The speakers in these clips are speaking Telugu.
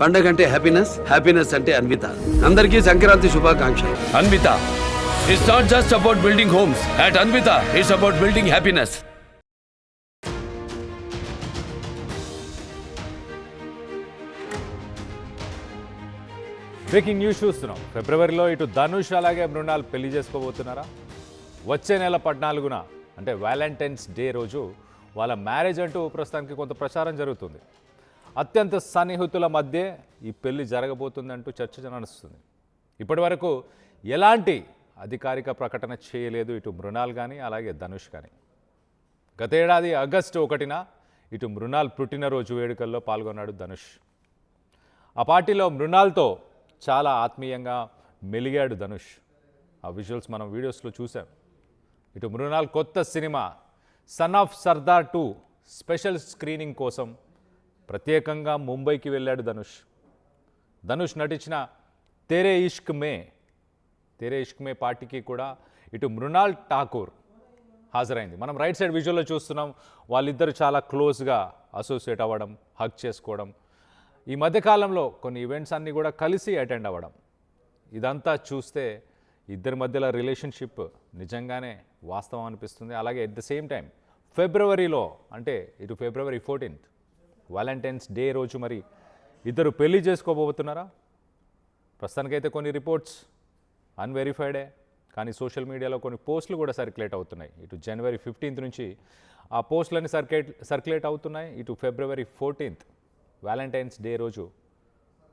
పండగ అంటే హ్యాపీనెస్, హ్యాపీనెస్ అంటే అన్విత. అందరికీ సంక్రాంతి శుభాకాంక్షలు. Anvita, it's not just about building homes. At Anvita, it's about building happiness. Breaking news చూస్తున్నాం. ఫిబ్రవరిలో ఇటు ధనుష్ అలాగే మృణాల్ పెళ్లి చేసుకోబోతున్నారా? వచ్చే నెల 14న అంటే వ్యాలంటైన్స్ డే రోజు వాళ్ళ మ్యారేజ్ అంటూ ప్రస్తుతానికి కొంత ప్రచారం జరుగుతుంది. అత్యంత సన్నిహితుల మధ్య ఈ పెళ్లి జరగబోతుందంటూ చర్చ నడుస్తుంది. ఇప్పటి వరకు ఎలాంటి అధికారిక ప్రకటన చేయలేదు ఇటు మృణాల్ కానీ అలాగే ధనుష్ కానీ. గతేడాది ఆగస్టు 1న ఇటు మృణాల్ పుట్టినరోజు వేడుకల్లో పాల్గొన్నాడు ధనుష్. ఆ పార్టీలో మృణాల్తో చాలా ఆత్మీయంగా మెలిగాడు ధనుష్. ఆ విజువల్స్ మనం వీడియోస్లో చూసాం. ఇటు మృణాల్ కొత్త cinema son of Sardar 2 special screening కోసం ప్రత్యేకంగా ముంబైకి వెళ్ళాడు ధనుష్. ధనుష్ నటించిన తేరే ఇష్క్ మే పార్టీకి కూడా ఇటు మృణాల్ ఠాకూర్ హాజరైంది. మనం రైట్ సైడ్ విజువల్లో చూస్తున్నాం. వాళ్ళిద్దరూ చాలా క్లోజ్గా అసోసియేట్ అవ్వడం, హగ్ చేసుకోవడం, ఈ మధ్యకాలంలో కొన్ని ఈవెంట్స్ అన్నీ కూడా కలిసి అటెండ్ అవ్వడం, ఇదంతా చూస్తే ఇద్దరి మధ్యలో రిలేషన్షిప్ నిజంగానే వాస్తవం అనిపిస్తుంది. అలాగే ఎట్ ద సేమ్ టైం ఫిబ్రవరిలో అంటే ఇటు ఫిబ్రవరి 14th వ్యాలంటైన్స్ డే రోజు మరి ఇద్దరు పెళ్లి చేసుకోబోతున్నారా? ప్రస్తుతానికైతే కొన్ని రిపోర్ట్స్ అన్వెరిఫైడే, కానీ సోషల్ మీడియాలో కొన్ని పోస్టులు కూడా సర్క్యులేట్ అవుతున్నాయి. ఇటు జనవరి 15th నుంచి ఆ పోస్టులన్నీ సర్క్యులేట్ అవుతున్నాయి. ఇటు ఫిబ్రవరి 14th వ్యాలంటైన్స్ డే రోజు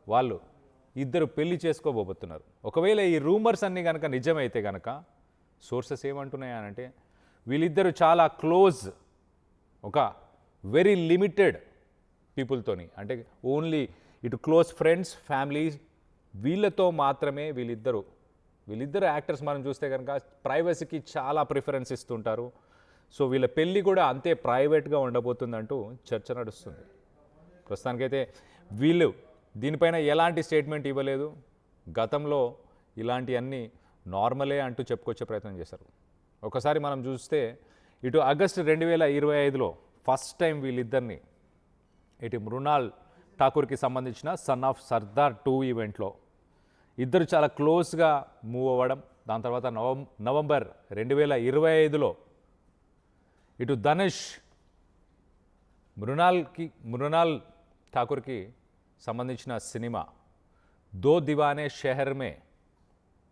వాళ్ళు ఇద్దరు పెళ్లి చేసుకోబోతున్నారు. ఒకవేళ ఈ రూమర్స్ అన్నీ కనుక నిజమైతే కనుక సోర్సెస్ ఏమంటున్నాయనంటే వీళ్ళిద్దరూ చాలా క్లోజ్, ఒక వెరీ లిమిటెడ్ పీపుల్తోని, అంటే ఓన్లీ ఇటు క్లోజ్ ఫ్రెండ్స్, ఫ్యామిలీస్, వీళ్ళతో మాత్రమే వీళ్ళిద్దరు యాక్టర్స్ మనం చూస్తే కనుక ప్రైవసీకి చాలా ప్రిఫరెన్స్ ఇస్తుంటారు. సో వీళ్ళ పెళ్ళి కూడా అంతే ప్రైవేట్గా ఉండబోతుందంటూ చర్చ నడుస్తుంది. ప్రస్తుతానికైతే వీళ్ళు దీనిపైన ఎలాంటి స్టేట్మెంట్ ఇవ్వలేదు. గతంలో ఇలాంటివన్నీ నార్మలే అంటూ చెప్పుకొచ్చే ప్రయత్నం చేశారు. ఒకసారి మనం చూస్తే ఇటు ఆగస్టు 2025లో ఫస్ట్ టైం వీళ్ళిద్దరిని ఇటు మృణాల్ ఠాకూర్కి సంబంధించిన సన్ ఆఫ్ సర్దార్ 2 ఈవెంట్లో ఇద్దరు చాలా క్లోజ్గా మూవ్ అవ్వడం, దాని తర్వాత నవంబర్ 2025లో ఇటు ధనుష్ మృణాల్ ఠాకూర్కి సంబంధించిన సినిమా దో దివానే షెహర్ మే,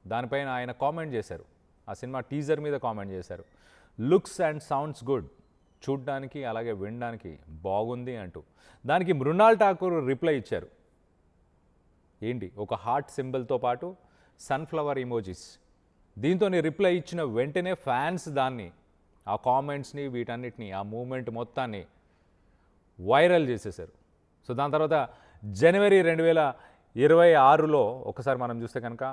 దానిపైన ఆయన కామెంట్ చేశారు. ఆ సినిమా టీజర్ మీద కామెంట్ చేశారు. లుక్స్ అండ్ సౌండ్స్ గుడ్, చూడ్డానికి అలాగే వినడానికి బాగుంది అంటూ. దానికి మృణాల్ ఠాకూర్ రిప్లై ఇచ్చారు. ఏంటి, ఒక హార్ట్ సింబల్తో పాటు సన్ఫ్లవర్ ఇమోజీస్. దీంతో రిప్లై ఇచ్చిన వెంటనే ఫ్యాన్స్ దాన్ని, ఆ కామెంట్స్ని, వీటన్నిటిని, ఆ మూమెంట్ మొత్తాన్ని వైరల్ చేసేశారు. సో దాని తర్వాత జనవరి 2026లో ఒకసారి మనం చూస్తే కనుక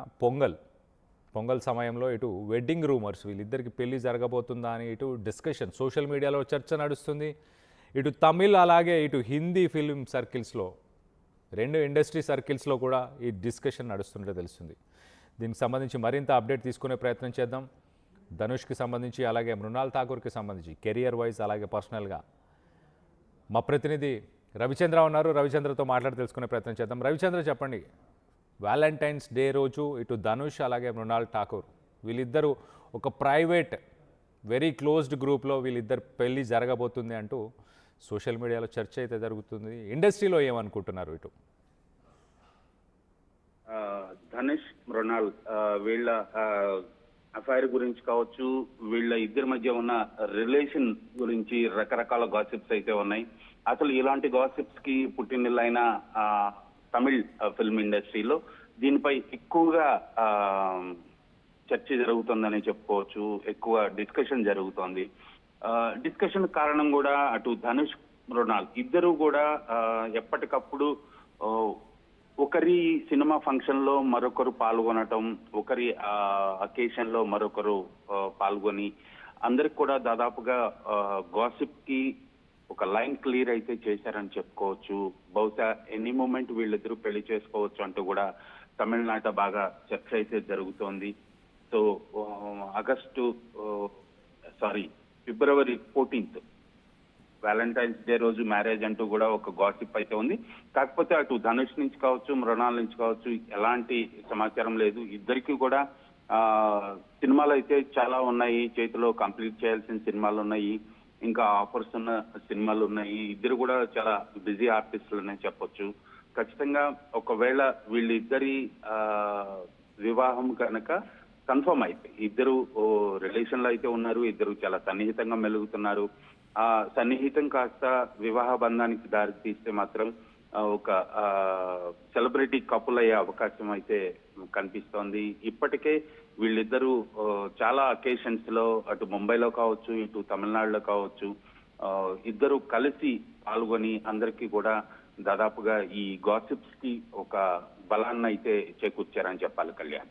పొంగల్ సమయంలో ఇటు వెడ్డింగ్ రూమర్స్, వీళ్ళిద్దరికి పెళ్లి జరగబోతుందా అని ఇటు డిస్కషన్ సోషల్ మీడియాలో చర్చ నడుస్తుంది. ఇటు తమిళ్ అలాగే ఇటు హిందీ ఫిల్మ్ సర్కిల్స్లో, రెండు ఇండస్ట్రీ సర్కిల్స్లో కూడా ఈ డిస్కషన్ నడుస్తుంటే తెలుస్తుంది. దీనికి సంబంధించి మరింత అప్డేట్ తీసుకునే ప్రయత్నం చేద్దాం. ధనుష్కి సంబంధించి అలాగే మృణాల్ ఠాకూర్కి సంబంధించి కెరియర్ వైజ్ అలాగే పర్సనల్గా మా ప్రతినిధి రవిచంద్ర ఉన్నారు. రవిచంద్రతో మాట్లాడి తెలుసుకునే ప్రయత్నం చేద్దాం. రవిచంద్ర, చెప్పండి, వ్యాలంటైన్స్ డే రోజు ఇటు ధనుష్ అలాగే మృణాల్ ఠాకూర్ వీళ్ళిద్దరూ ఒక ప్రైవేట్ వెరీ క్లోజ్డ్ గ్రూప్లో వీళ్ళిద్దరు పెళ్ళి జరగబోతుంది అంటూ సోషల్ మీడియాలో చర్చ అయితే జరుగుతుంది. ఇండస్ట్రీలో ఏమనుకుంటున్నారు? ఇటు ధనుష్ మృణాల్ వీళ్ళ అఫైర్ గురించి కావచ్చు, వీళ్ళ ఇద్దరి మధ్య ఉన్న రిలేషన్ గురించి రకరకాల గాసిప్స్ అయితే ఉన్నాయి. అసలు ఇలాంటి గాసిప్స్ కి పుట్టినిల్లైన తమిళ్ ఫిల్మ్ ఇండస్ట్రీలో దీనిపై ఎక్కువగా చర్చ జరుగుతుందని చెప్పుకోవచ్చు. ఎక్కువ డిస్కషన్ జరుగుతోంది. డిస్కషన్ కారణం కూడా అటు ధనుష్ మృణాల్ ఇద్దరు కూడా ఎప్పటికప్పుడు ఒకరి సినిమా ఫంక్షన్ లో మరొకరు పాల్గొనటం, ఒకరి అకేషన్ లో మరొకరు పాల్గొని అందరికి కూడా దాదాపుగా గాసిప్ కి ఒక లైన్ క్లియర్ అయితే చేశారని చెప్పుకోవచ్చు. బహుశా ఎనీ మూమెంట్ వీళ్ళిద్దరూ పెళ్లి చేసుకోవచ్చు అంటూ కూడా తమిళనాట బాగా చర్చ అయితే జరుగుతోంది. So February 14th Valentine's day రోజు మ్యారేజ్ అంటూ కూడా ఒక గాసిప్ అయితే ఉంది. కాకపోతే అటు ధనుష్ నుంచి కావచ్చు, మృణాల్ నుంచి కావచ్చు ఎలాంటి సమాచారం లేదు. ఇద్దరికి కూడా సినిమాలు అయితే చాలా ఉన్నాయి, చేతిలో కంప్లీట్ చేయాల్సిన సినిమాలు ఉన్నాయి, ఇంకా ఆఫర్స్ ఉన్న సినిమాలు ఉన్నాయి. ఇద్దరు కూడా చాలా బిజీ ఆర్టిస్టులనే చెప్పొచ్చు. ఖచ్చితంగా ఒకవేళ వీళ్ళిద్దరి వివాహం కనుక కన్ఫర్మ్ అయితే, ఇద్దరు రిలేషన్ లో అయితే ఉన్నారు, ఇద్దరు చాలా సన్నిహితంగా మెలుగుతున్నారు. ఆ సన్నిహితం కాస్త వివాహ బంధానికి దారి తీస్తే మాత్రం ఒక సెలబ్రిటీ కపుల్ అయ్యే అవకాశం అయితే కనిపిస్తోంది. ఇప్పటికే వీళ్ళిద్దరూ చాలా అకేషన్స్ లో అటు ముంబైలో కావచ్చు, ఇటు తమిళనాడులో కావచ్చు, ఇద్దరు కలిసి పాల్గొని అందరికీ కూడా దాదాపుగా ఈ గాసిప్స్ కి ఒక బలాన్ని అయితే చేకూర్చారని చెప్పాలి కళ్యాణ్.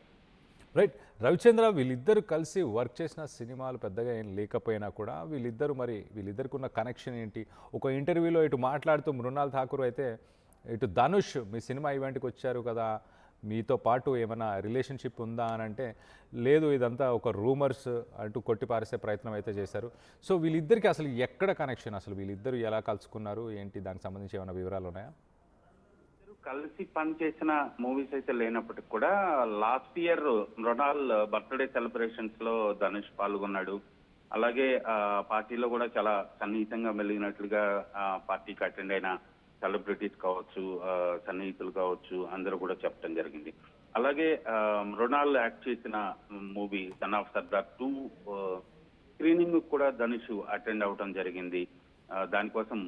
రైట్ రవిచంద్ర, వీళ్ళిద్దరు కలిసి వర్క్ చేసిన సినిమాలు పెద్దగా ఏం లేకపోయినా కూడా వీళ్ళిద్దరికి ఉన్న కనెక్షన్ ఏంటి? ఒక ఇంటర్వ్యూలో ఇటు మాట్లాడుతూ మృణాల్ ఠాకూర్ అయితే ఇటు ధనుష్ మీ సినిమా ఈవెంట్కి వచ్చారు కదా, మీతో పాటు ఏమైనా రిలేషన్షిప్ ఉందా అని అంటే లేదు, ఇదంతా ఒక రూమర్స్ అంటూ కొట్టిపారేసే ప్రయత్నం అయితే చేశారు. సో వీళ్ళిద్దరికి అసలు ఎక్కడ కనెక్షన్, అసలు వీళ్ళిద్దరు ఎలా కలుసుకున్నారు ఏంటి, దానికి సంబంధించి ఏమైనా వివరాలు ఉన్నాయా? కలిసి పనిచేసిన మూవీస్ అయితే లేనప్పటికి కూడా last year Mrunal birthday celebrations లో ధనుష్ పాల్గొన్నాడు. అలాగే పార్టీలో కూడా చాలా సన్నిహితంగా మెలిగినట్లుగా పార్టీకి అటెండ్ అయిన సెలబ్రిటీస్ కావచ్చు, సన్నిహితులు కావచ్చు, అందరూ కూడా చెప్పడం జరిగింది. అలాగే మృణాల్ యాక్ట్ చేసిన movie son of Sardar 2 screening కూడా ధనుష్ అటెండ్ అవడం జరిగింది. దానికోసం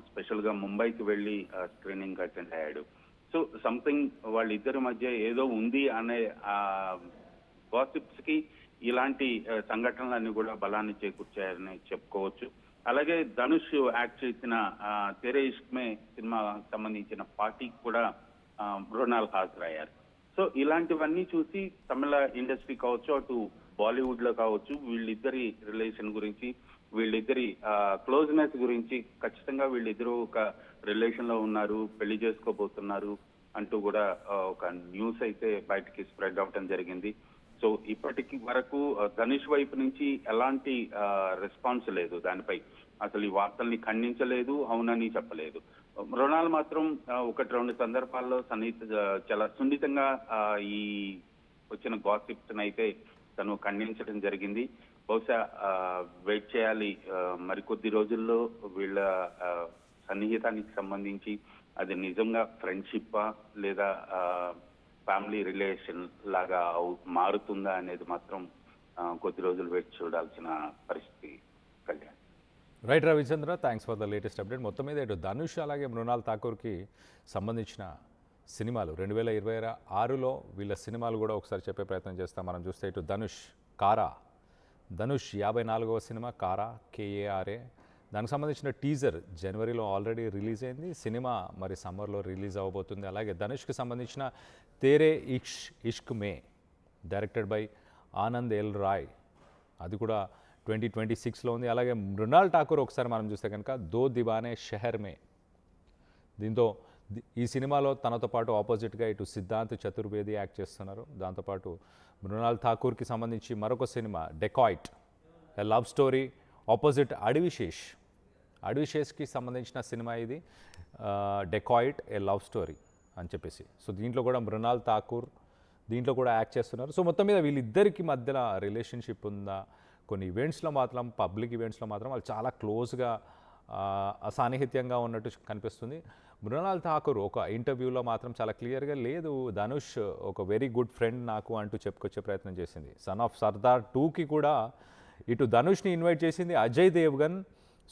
స్పెషల్ గా ముంబైకి వెళ్ళి స్క్రీనింగ్ అటెండ్ అయ్యాడు. సో సంథింగ్ వాళ్ళిద్దరి మధ్య ఏదో ఉంది అనే గాసిప్స్ కి ఇలాంటి సంఘటనలన్నీ కూడా బలాన్ని చేకూర్చాయని చెప్పుకోవచ్చు. అలాగే ధనుష్ యాక్ట్ చేసిన తెరే ఇష్క్మే సినిమా సంబంధించిన పార్టీకి కూడా మృణాల్ హాజరయ్యారు. సో ఇలాంటివన్నీ చూసి తమిళ ఇండస్ట్రీ కావచ్చు, అటు బాలీవుడ్ లో కావచ్చు, వీళ్ళిద్దరి రిలేషన్ గురించి, వీళ్ళిద్దరి క్లోజ్నెస్ గురించి, ఖచ్చితంగా వీళ్ళిద్దరూ ఒక రిలేషన్ లో ఉన్నారు, పెళ్లి చేసుకోబోతున్నారు అంటూ కూడా ఒక న్యూస్ అయితే బయటికి స్ప్రెడ్ అవటం జరిగింది. సో ఇప్పటికి వరకు ధనుష్ వైపు నుంచి ఎలాంటి రెస్పాన్స్ లేదు, దానిపై అసలు ఈ వార్తల్ని ఖండించలేదు, అవునని చెప్పలేదు. మృణాల్ మాత్రం 1-2 సందర్భాల్లో చాలా సున్నితంగా ఈ వచ్చిన గాసిప్స్ అయితే తను ఖండించడం జరిగింది. బహుశా వెయిట్ చేయాలి, మరికొద్ది రోజుల్లో వీళ్ళ సన్నిహితానికి సంబంధించి అది నిజంగా ఫ్రెండ్షిప్పా లేదా ఫ్యామిలీ రిలేషన్ లాగా మారుతుందా అనేది మాత్రం కొద్ది రోజులు వెయిట్ చూడాల్సిన పరిస్థితి Kalyan. Right Ravichandra, thanks for the latest update. మొత్తం మీద ఇటు ధనుష్ అలాగే మృణాల్ ఠాకూర్కి సంబంధించిన సినిమాలు 2026లో వీళ్ళ సినిమాలు కూడా ఒకసారి చెప్పే ప్రయత్నం చేస్తాం. మనం చూస్తే ఇటు ధనుష్ 54వ సినిమా కారా, KARA, దానికి సంబంధించిన టీజర్ జనవరిలో ఆల్రెడీ రిలీజ్ అయింది. సినిమా మరి సమ్మర్లో రిలీజ్ అవ్వబోతుంది. అలాగే ధనుష్కి సంబంధించిన Tere Ishk Mein directed by Aanand L Rai, అది కూడా 2026లో ఉంది. అలాగే మృణాల్ ఠాకూర్ ఒకసారి మనం చూస్తే కనుక దో దివానే షెహర్ మే, దీంతో ఈ సినిమాలో తనతో పాటు ఆపోజిట్గా ఇటు సిద్ధాంత్ చతుర్వేది యాక్ట్ చేస్తున్నారు. దాంతోపాటు మృణాల్ ఠాకూర్కి సంబంధించి మరొక సినిమా Dacoit, a love story opposite అడ్విషేష్కి సంబంధించిన సినిమా ఇది, డెకాయిట్ ఏ లవ్ స్టోరీ అని చెప్పేసి. సో దీంట్లో కూడా మృణాల్ ఠాకూర్ దీంట్లో కూడా యాక్ట్ చేస్తున్నారు. సో మొత్తం మీద వీళ్ళిద్దరికి మధ్యన రిలేషన్షిప్ ఉందా? కొన్ని ఈవెంట్స్లో మాత్రం, పబ్లిక్ ఈవెంట్స్లో మాత్రం వాళ్ళు చాలా క్లోజ్గా అసాన్నిహిత్యంగా ఉన్నట్టు కనిపిస్తుంది. మృణాల్ ఠాకూర్ ఒక ఇంటర్వ్యూలో మాత్రం చాలా క్లియర్గా లేదు, ధనుష్ ఒక వెరీ గుడ్ ఫ్రెండ్ నాకు అంటూ చెప్పుకొచ్చే ప్రయత్నం చేసింది. సన్ ఆఫ్ సర్దార్ 2కి కూడా ఇటు ధనుష్ని ఇన్వైట్ చేసింది అజయ్ దేవ్గన్.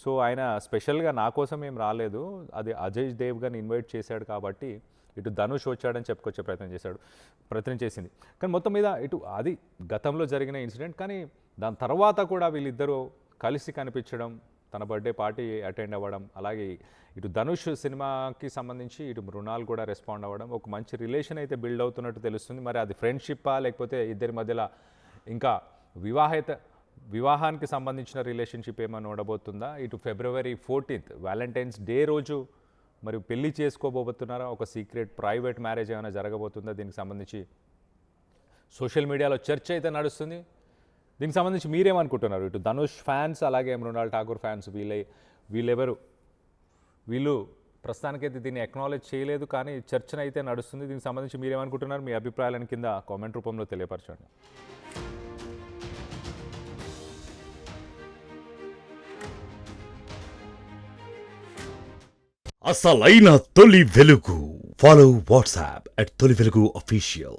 సో ఆయన స్పెషల్గా నా కోసం ఏం రాలేదు, అది అజయ్ దేవ్గన్ ఇన్వైట్ చేశాడు కాబట్టి ఇటు ధనుష్ వచ్చాడని చెప్పుకొచ్చే ప్రయత్నం చేసింది. కానీ మొత్తం మీద ఇటు అది గతంలో జరిగిన ఇన్సిడెంట్, కానీ దాని తర్వాత కూడా వీళ్ళిద్దరూ కలిసి కనిపించడం, తన బర్త్డే పార్టీ అటెండ్ అవ్వడం, అలాగే ఇటు ధనుష్ సినిమాకి సంబంధించి ఇటు మృణాల్ కూడా రెస్పాండ్ అవ్వడం, ఒక మంచి రిలేషన్ అయితే బిల్డ్ అవుతున్నట్టు తెలుస్తుంది. మరి అది ఫ్రెండ్షిప్పా లేకపోతే ఇద్దరి మధ్యలో ఇంకా వివాహానికి సంబంధించిన రిలేషన్షిప్ ఏమైనా ఉండబోతుందా? ఇటు February 14th వ్యాలంటైన్స్ డే రోజు మరి పెళ్లి చేసుకోబోతున్నారా? ఒక సీక్రెట్ ప్రైవేట్ మ్యారేజ్ ఏమైనా జరగబోతుందా? దీనికి సంబంధించి సోషల్ మీడియాలో చర్చ అయితే నడుస్తుంది. దీనికి సంబంధించి మీరేమనుకుంటున్నారు? ఇటు ధనుష్ ఫ్యాన్స్ అలాగే మృణాల్ ఠాకూర్ ఫ్యాన్స్ వీళ్ళు ప్రస్తుతానికైతే దీన్ని అక్నాలెడ్జ్ చేయలేదు, కానీ చర్చన అయితే నడుస్తుంది. దీనికి సంబంధించి మీరేమనుకుంటున్నారు? మీ అభిప్రాయాలను కింద కామెంట్ రూపంలో తెలియపరచండి. అసలైన తొలి వెలుగు. ఫాలో వాట్సాప్ @తొలి వెలుగు official.